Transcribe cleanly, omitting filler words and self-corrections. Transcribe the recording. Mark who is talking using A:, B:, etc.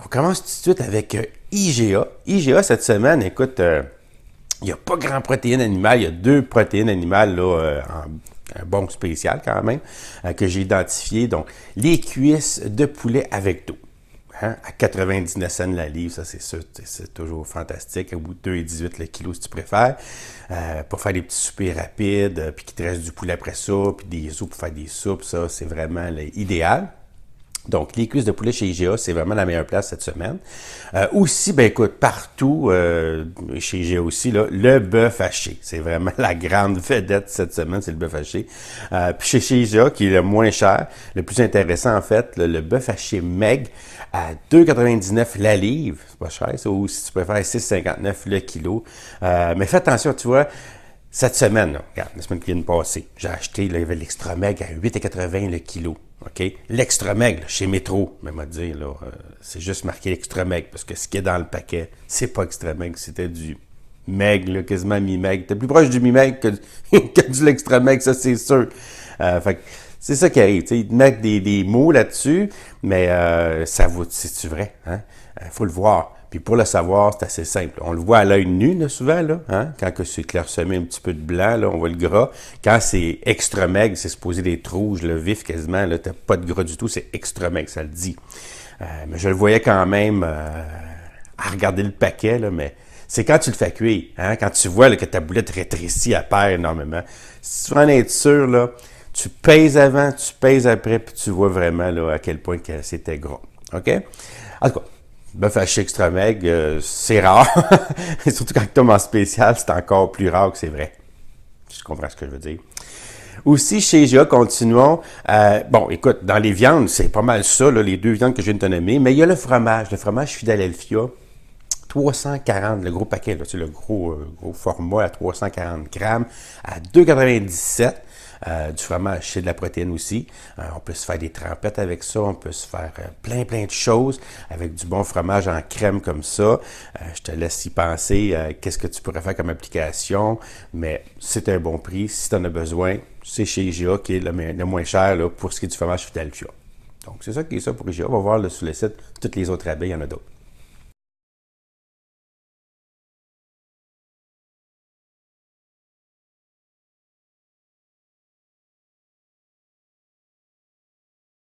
A: On commence tout de suite avec IGA. IGA, cette semaine, écoute, il n'y a pas grand protéines animales. Il y a 2 protéines animales là, un bon spécial quand même, que j'ai identifié. Donc, les cuisses de poulet avec dos. Hein, à 99 cents la livre, ça c'est sûr, c'est toujours fantastique. Au bout de 2,18 le kilo si tu préfères. Pour faire des petits soupers rapides, puis qu'il te reste du poulet après ça, puis des os pour faire des soupes, ça c'est vraiment l'idéal. Donc, les cuisses de poulet chez IGA, c'est vraiment la meilleure place cette semaine. Aussi, ben écoute, partout, chez IGA aussi, là, le bœuf haché. C'est vraiment la grande vedette cette semaine, c'est le bœuf haché. Puis chez IGA, qui est le moins cher, le plus intéressant en fait, le bœuf haché maigre à 2,99 la livre. C'est pas cher, ça, ou si tu préfères 6,59 le kilo. Mais fais attention, tu vois, cette semaine, là, regarde, la semaine qui vient de passer, j'ai acheté l'extra maigre à 8,80 le kilo. OK? L'extra maigre, chez Métro, mais m'a dit, là, c'est juste marqué l'extra maigre, parce que ce qui est dans le paquet, c'est pas extra maigre, c'était du maigre, là, quasiment mi-maigre. T'es plus proche du mi-maigre que du l'extra maigre, ça, c'est sûr. Fait que c'est ça qui arrive, tu sais, ils te mettent des mots là-dessus, mais ça vaut, c'est-tu vrai, hein? Faut le voir. Puis pour le savoir, c'est assez simple. On le voit à l'œil nu, là, souvent, là, hein? Quand c'est clairsemé un petit peu de blanc, là, on voit le gras. Quand c'est extra maigre, c'est supposé d'être rouge, le vif quasiment, là, t'as pas de gras du tout, c'est extra maigre, ça le dit. Mais je le voyais quand même à regarder le paquet, là, mais c'est quand tu le fais cuire, hein? Quand tu vois là, que ta boulette rétrécit, elle perd énormément. Si tu veux en être sûr, là, tu pèses avant, tu pèses après, puis tu vois vraiment là, à quel point que c'était gras. OK? En tout cas, bœuf haché extra maigre, c'est rare. Surtout quand tu tombes en spécial, c'est encore plus rare que c'est vrai. Tu comprends ce que je veux dire. Aussi, chez IGA, continuons. Bon, écoute, dans les viandes, c'est pas mal ça, là, les 2 viandes que je viens de te nommer. Mais il y a le fromage Philadelphia. 340, le gros paquet, là, c'est le gros format à 340 grammes, à 2,97 du fromage, c'est de la protéine aussi. On peut se faire des trempettes avec ça, on peut se faire plein de choses avec du bon fromage en crème comme ça. Je te laisse y penser, qu'est-ce que tu pourrais faire comme application, mais c'est un bon prix. Si tu en as besoin, c'est chez IGA qui est le moins cher là, pour ce qui est du fromage Philadelphia. Donc, c'est ça qui est ça pour IGA. On va voir là, sur le site, toutes les autres rabais, il y en a d'autres.